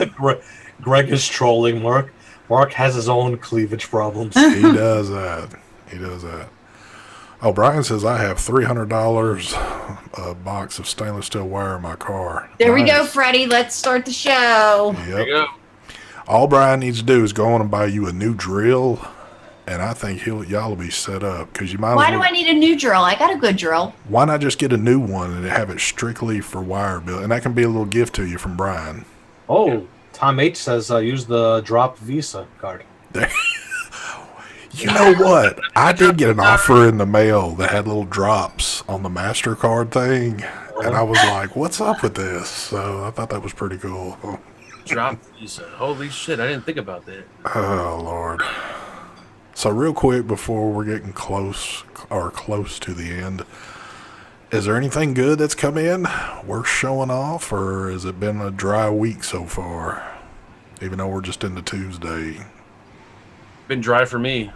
Greg is trolling Mark. Mark has his own cleavage problems. He does that. Oh, Brian says I have $300 a box of stainless steel wire in my car. There we go, Freddie. Let's start the show. Yep. there you go. All Brian needs to do is go on and buy you a new drill and I think y'all will be set up because you might. Why do I need a new drill? I got a good drill. Why not just get a new one and have it strictly for wire build? And that can be a little gift to you from Brian. Oh, Tom H says use the drop Visa card. You know what? I did get an offer in the mail that had little drops on the MasterCard thing, and I was like, "What's up with this?" So I thought that was pretty cool. Drop Visa. Holy shit! I didn't think about that. Oh Lord. So real quick before we're getting close to the end, is there anything good that's come in worth showing off, or has it been a dry week so far? Even though we're just into Tuesday. Been dry for me.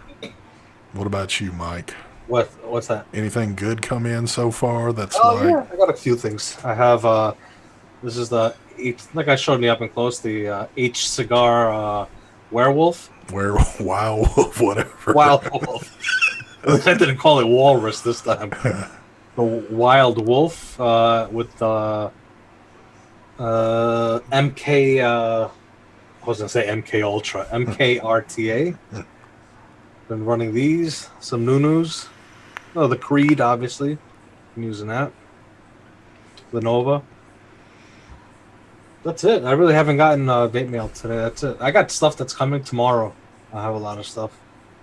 What about you, Mike? What's that? Anything good come in so far? That's Yeah, I got a few things. I have this is the like I showed me up and close, the H cigar werewolf. Wild Wolf, whatever. Wild Wolf. I didn't call it walrus this time. The Wild Wolf with the MK. I was gonna say MK Ultra, MKRTA. Been running these. Some Nunus. Oh, the Creed, obviously. I'm using that. The Nova. That's it. I really haven't gotten vape mail today. That's it. I got stuff that's coming tomorrow. I have a lot of stuff.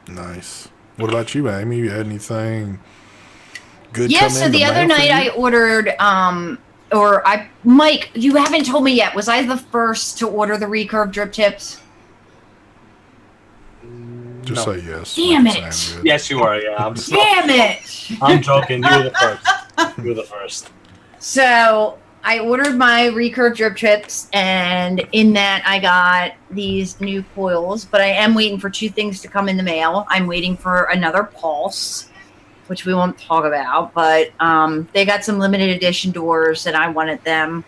Nice. What about you, Amy? You had anything good Yeah, come so in the other mail for night you? I ordered, Mike, you haven't told me yet. Was I the first to order the recurve drip tips? Just No. say yes. Damn Make it. sound good. Yes, you are. Yeah, Damn it! I'm joking. You were the first. You were the first. So I ordered my recurve drip tips, and in that I got these new coils, but I am waiting for two things to come in the mail. I'm waiting for another pulse, which we won't talk about, but they got some limited edition doors and I wanted them.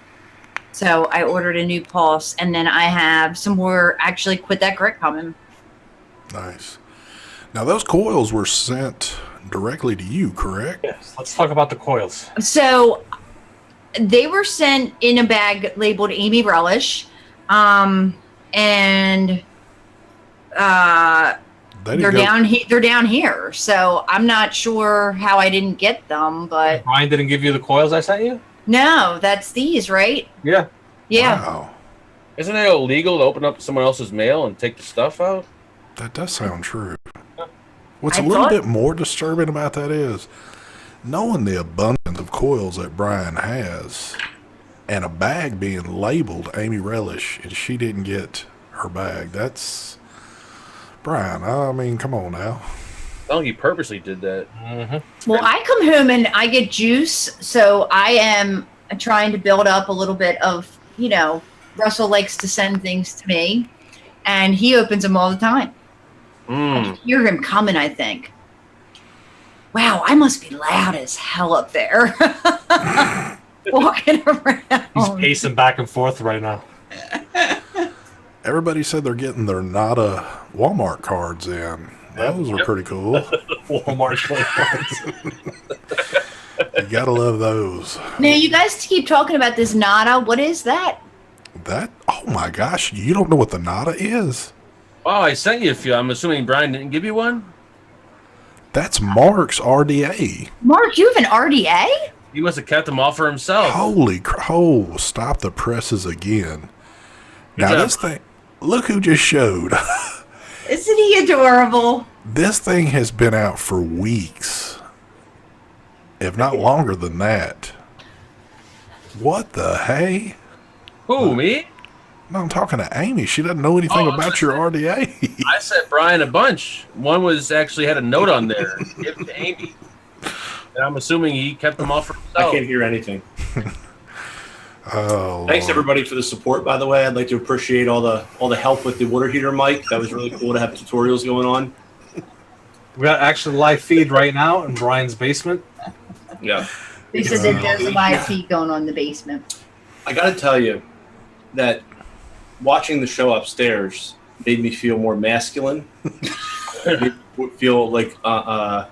So I ordered a new pulse, and then I have some more actually Quit That Grit coming. Nice. Now, those coils were sent directly to you, correct? Yes. Let's talk about the coils. So they were sent in a bag labeled Amy Relish, and They didn't they're go- They're down here, so I'm not sure how I didn't get them, but Brian didn't give you the coils I sent you? no, that's these, right? Yeah. Yeah. Wow. Isn't it illegal to open up someone else's mail and take the stuff out? That does sound true. What's I a little thought- bit more disturbing about that is knowing the abundance of coils that Brian has and a bag being labeled Amy Relish and she didn't get her bag. That's Brian. I mean, come on now. I don't think he purposely did that. Mm-hmm. Well, I come home and I get juice, so I am trying to build up a little bit of, Russell likes to send things to me, and he opens them all the time. I can hear him coming, I think. Wow, I must be loud as hell up there. Walking around. He's pacing back and forth right now. Everybody said they're getting their Nada Walmart cards in. Those were pretty cool. Walmart cards. You gotta love those. Now, you guys keep talking about this Nada. What is that? Oh my gosh, you don't know what the Nada is? Oh, I sent you a few. I'm assuming Brian didn't give you one? That's Mark's RDA. Mark, you have an RDA? He must have kept them all for himself. Holy oh, stop the presses again. Now job. this thing, look who just showed. Isn't he adorable? This thing has been out for weeks, if not longer than that. What the hey? Who, me? No, I'm talking to Amy. She doesn't know anything about your RDA. I sent Brian a bunch. One was actually had a note on there. Give it to Amy. And I'm assuming he kept them all for himself. I can't hear anything. Oh, Thanks Lord. everybody for the support. By the way, I'd like to appreciate all the help with the water heater mic. That was really cool to have tutorials going on. We got actually live feed right now in Brian's basement. Yeah, They said that there's a live feed going on in the basement. I got to tell you that watching the show upstairs made me feel more masculine. Made me feel like my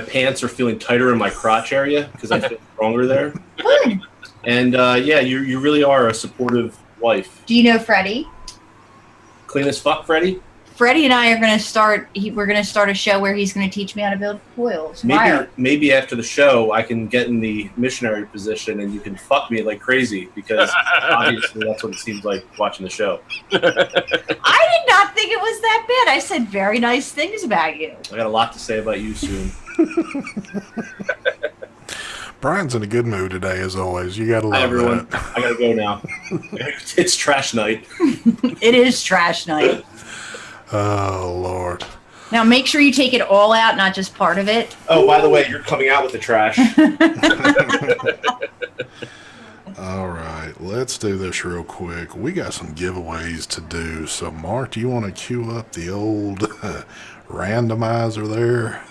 pants are feeling tighter in my crotch area because I feel stronger there. Good. And yeah, you really are a supportive wife. Do you know Freddie? Clean as fuck, Freddie. Freddie and I are going to start. We're going to start a show where he's going to teach me how to build coils. Maybe after the show, I can get in the missionary position and you can fuck me like crazy because obviously that's what it seems like watching the show. I did not think it was that bad. I said very nice things about you. I got a lot to say about you soon. Brian's in a good mood today, as always. You got to love Hi, everyone. that. I got to go now. It's trash night. It is trash night. Oh, Lord. Now make sure you take it all out, not just part of it. Oh, by the way, you're coming out with the trash. All right, let's do this real quick. We got some giveaways to do. So, Mark, do you want to cue up the old randomizer there?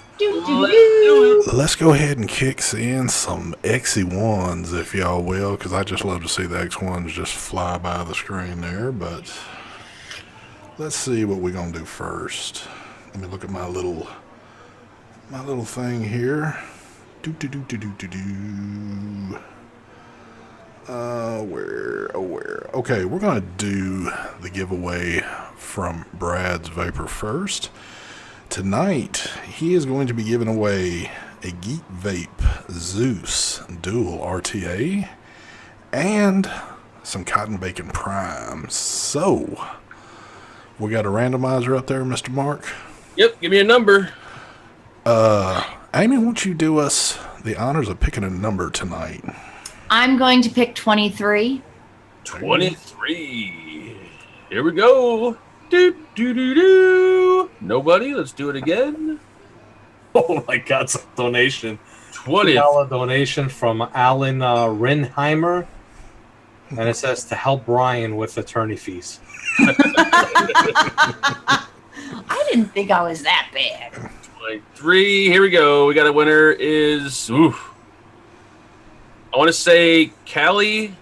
Let's go ahead and kick in some XE1s, if y'all will, because I just love to see the X1s just fly by the screen there. But let's see what we're going to do first. Let me look at my little thing here. Where? Okay, we're going to do the giveaway from Brad's Vapor first. Tonight, he is going to be giving away a Geek Vape Zeus Dual RTA and some Cotton Bacon Prime. So, we got a randomizer up there, Mr. Mark? Yep, give me a number. Amy, won't you do us the honors of picking a number tonight? I'm going to pick 23. 23. Here we go. Do. Nobody. Let's do it again. Oh my God! It's a donation. $20. Donation from Alan Rinheimer, and it says to help Brian with attorney fees. I didn't think I was that bad. 23. Here we go. We got a winner. Is I want to say Callie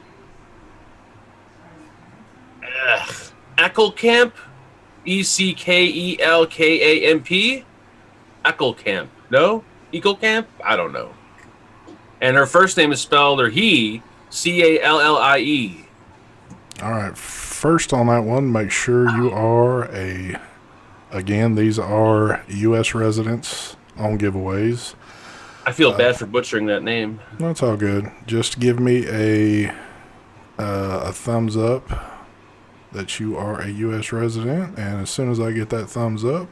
Eckelkamp. Eckelkamp. Eckelkamp. No? Eckelkamp? I don't know. And her first name is spelled, or he, Callie. All right, first on that one, make sure you are again, these are U.S. residents on giveaways. I feel bad for butchering that name. That's all good. Just give me a thumbs up that you are a U.S. resident, and as soon as I get that thumbs up,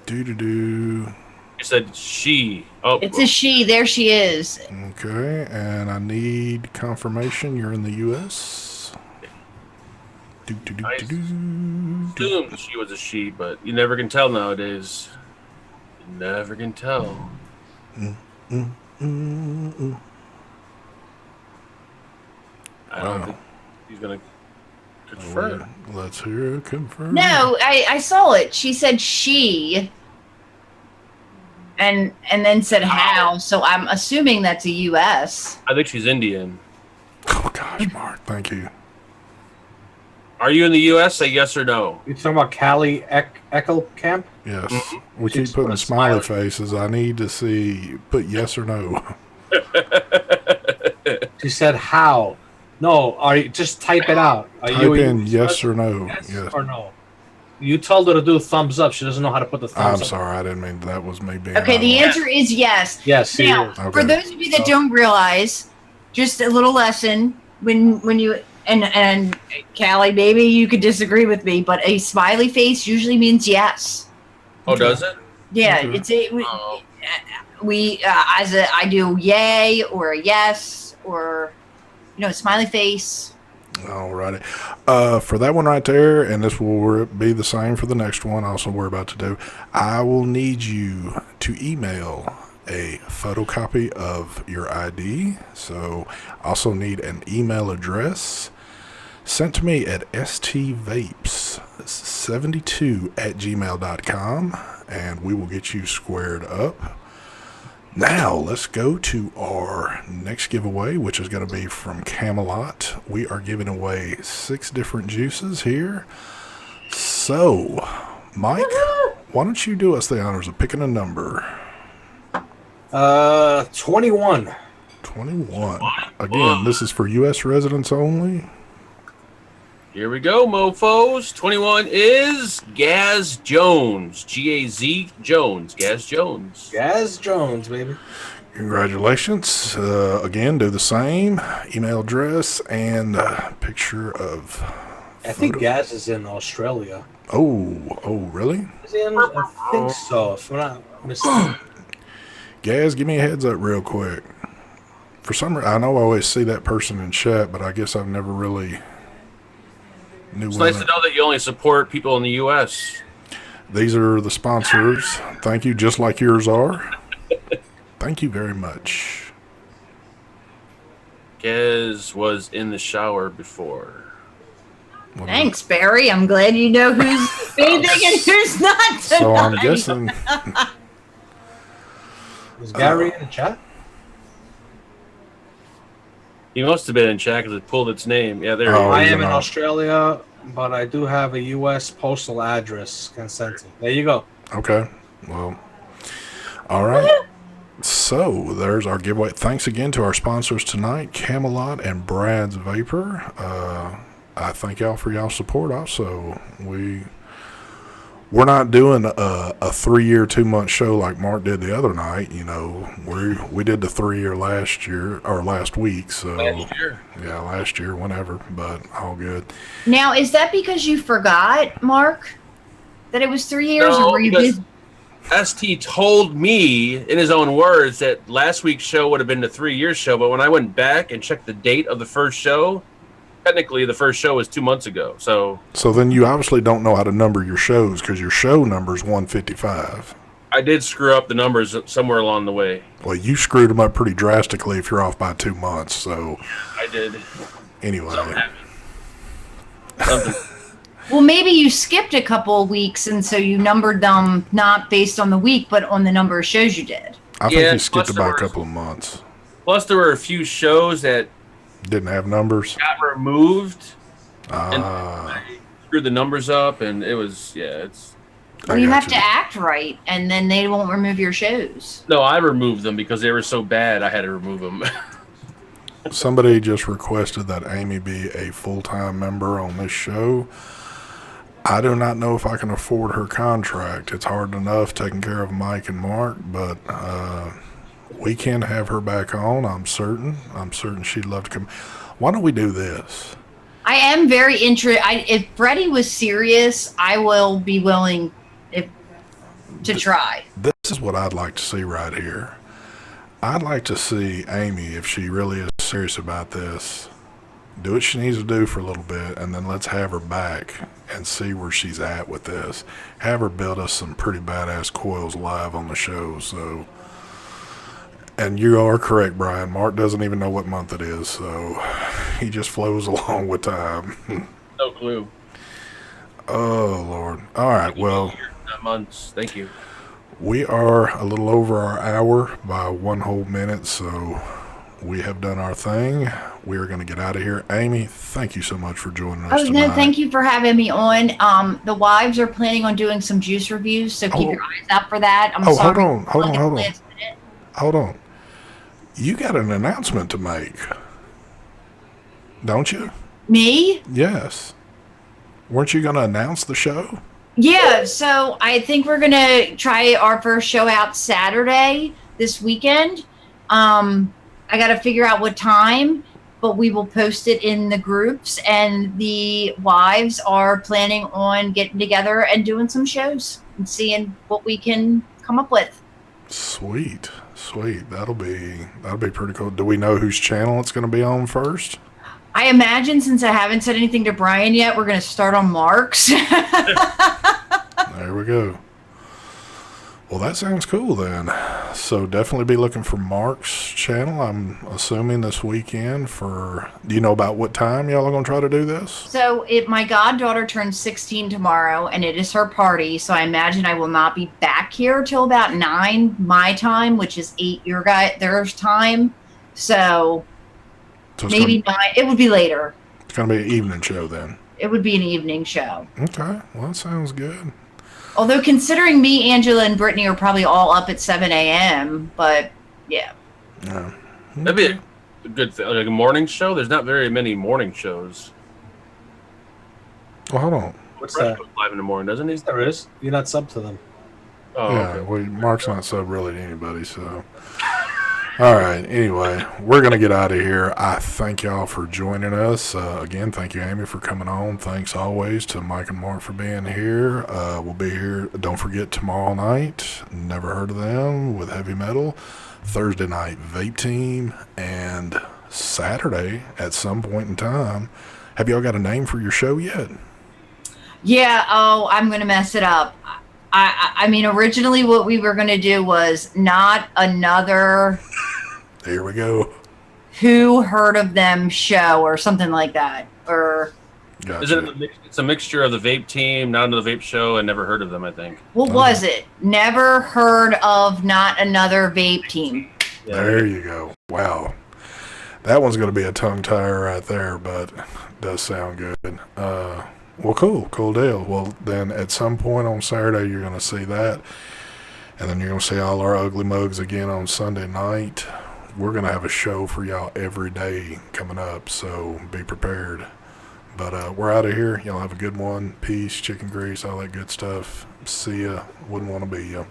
You said she. Oh, It's a she. There she is. okay, and I need confirmation you're in the U.S. I assumed she was a she, but you never can tell nowadays. You never can tell. I don't think he's gonna confirm. Let's hear it confirm. No, I saw it. She said she, and then said how. So I'm assuming that's a U.S. I think she's Indian. Oh gosh, Mark, thank you. Are you in the U.S.? Say yes or no. You talking about Callie Eckelkamp? Yes, Mm-hmm. we keep putting smiley faces. I need to see put yes or no. She said how. No, are you just type it out? Are Type you a in US yes or no. Yes or no? You told her to do thumbs up. She doesn't know how to put the thumbs I'm up. sorry, I didn't mean that was me being. Okay, the out of answer is yes. Yes. Now, is. for Okay. those of you that don't realize, just a little lesson when you and Callie, maybe you could disagree with me, but a smiley face usually means yes. Oh, does it? Yeah, Okay. it's a I do yay or a yes or smiley face. Alrighty. For that one right there, and this will be the same for the next one, also we're about to do, I will need you to email a photocopy of your ID. So also need an email address sent to me at stvapes72@gmail.com, and we will get you squared up. Now, let's go to our next giveaway, which is going to be from Camelot. We are giving away 6 different juices here. So, Mike, why don't you do us the honors of picking a number? 21. 21. Again, this is for U.S. residents only. Here we go, mofos. 21 is Gaz Jones. G-A-Z Jones. Gaz Jones. Gaz Jones, baby. Congratulations. Again, do the same. Email address and picture of I think photo. Gaz is in Australia. Oh, really? Is he in? I think so. If I'm not mistaken. Gaz, give me a heads up real quick. For some reason, I know I always see that person in chat, but I guess I've never really knew It's when nice to know that you only support people in the U.S. These are the sponsors. Thank you, just like yours are. Thank you very much. Gaz was in the shower before. What Thanks, Barry. I'm glad you know who's vaping and who's not. So I'm tonight. guessing Was Gary in the chat? He must have been in chat because it pulled its name. Yeah, there Oh, he I is. he's am in in Australia, but I do have a U.S. postal address consenting. There you go. okay. Well, all right. So there's our giveaway. Thanks again to our sponsors tonight, Camelot and Brad's Vapor. I thank y'all for y'all's support. Also, we're not doing a 3-year, 2-month show like Mark did the other night. You know, we did the 3-year last week. So Last year. yeah, last year, whenever, but all good. Now, is that because you forgot, Mark, that it was 3 years, No, or were you because- busy? ST told me in his own words that last week's show would have been the 3-year show, but when I went back and checked the date of the first show, technically the first show was 2 months ago. So then you obviously don't know how to number your shows because your show number is 155. I did screw up the numbers somewhere along the way. Well, you screwed them up pretty drastically if you're off by 2 months. So I did. anyway, Something happened. Something. Well, maybe you skipped a couple of weeks, and so you numbered them not based on the week, but on the number of shows you did. I think Yeah, you skipped plus about a there was- couple of months. Plus, there were a few shows that Didn't have numbers. got removed and Ah, I screwed the numbers up, and it was, it's. Well, you have to act right, and then they won't remove your shows. No, I removed them because they were so bad. I had to remove them. Somebody just requested that Amy be a full-time member on this show. I do not know if I can afford her contract. It's hard enough taking care of Mike and Mark, but we can have her back on. I'm certain she'd love to come. Why don't we do this? I am very interested. If Freddie was serious, I will be willing to try. This is what I'd like to see right here. I'd like to see Amy, if she really is serious about this, do what she needs to do for a little bit, and then let's have her back and see where she's at with this. Have her build us some pretty badass coils live on the show. So, and you are correct, Brian. Mark doesn't even know what month it is, so he just flows along with time. No clue. Oh, Lord. All right, well, Months. Thank you. we are a little over our hour by 1 whole minute, so we have done our thing. We are going to get out of here. Amy, thank you so much for joining us Oh, tonight. no, thank you for having me on. The wives are planning on doing some juice reviews, so keep your eyes out for that. I'm Oh, sorry. hold on. Last minute. Hold on. You got an announcement to make, don't you? Me? Yes. Weren't you going to announce the show? Yeah, so I think we're going to try our first show out Saturday this weekend. I got to figure out what time, but we will post it in the groups, and the wives are planning on getting together and doing some shows and seeing what we can come up with. Sweet. That'll be pretty cool. Do we know whose channel it's going to be on first? I imagine, since I haven't said anything to Brian yet, we're going to start on Mark's. There we go. Well, that sounds cool then. So definitely be looking for Mark's channel. I'm assuming this weekend do you know about what time y'all are going to try to do this? So my goddaughter turns 16 tomorrow, and it is her party. So I imagine I will not be back here till about 9 my time, which is 8 their time. So So it's maybe 9. It would be later. It's going to be an evening show then. It would be an evening show. Okay. Well, that sounds good. Although considering me, Angela, and Brittany are probably all up at 7 a.m., but yeah. Yeah. That'd be a good thing. Like a morning show. There's not very many morning shows. Well, hold on. What's Fresh that? goes live in the morning, doesn't he? There is. You're not sub to them. Oh, Yeah, okay. well, Mark's not sub really to anybody, so. All right, anyway, we're going to get out of here. I thank y'all for joining us. Again, thank you, Amy, for coming on. Thanks always to Mike and Mark for being here. We'll be here, don't forget, tomorrow night. Never heard of them with heavy metal. Thursday night, Vape Team. And Saturday, at some point in time. Have y'all got a name for your show yet? Yeah. Oh, I'm gonna mess it up. I mean, originally what we were gonna do was not another Here we go. Who Heard of Them show or something like that. Or Gotcha. Isn't it it's a mixture of the Vape Team, Not Another Vape Show, and Never Heard of Them, I think. what was it? Never heard of Not Another Vape Team. Yeah, There you go. Wow. That one's going to be a tongue tire right there, but it does sound good. Well, cool deal. Well, then at some point on Saturday, you're going to see that. And then you're going to see all our ugly mugs again on Sunday night. We're going to have a show for y'all every day coming up, so be prepared. But we're out of here. Y'all have a good one. Peace, chicken grease, all that good stuff. See ya. Wouldn't want to be ya.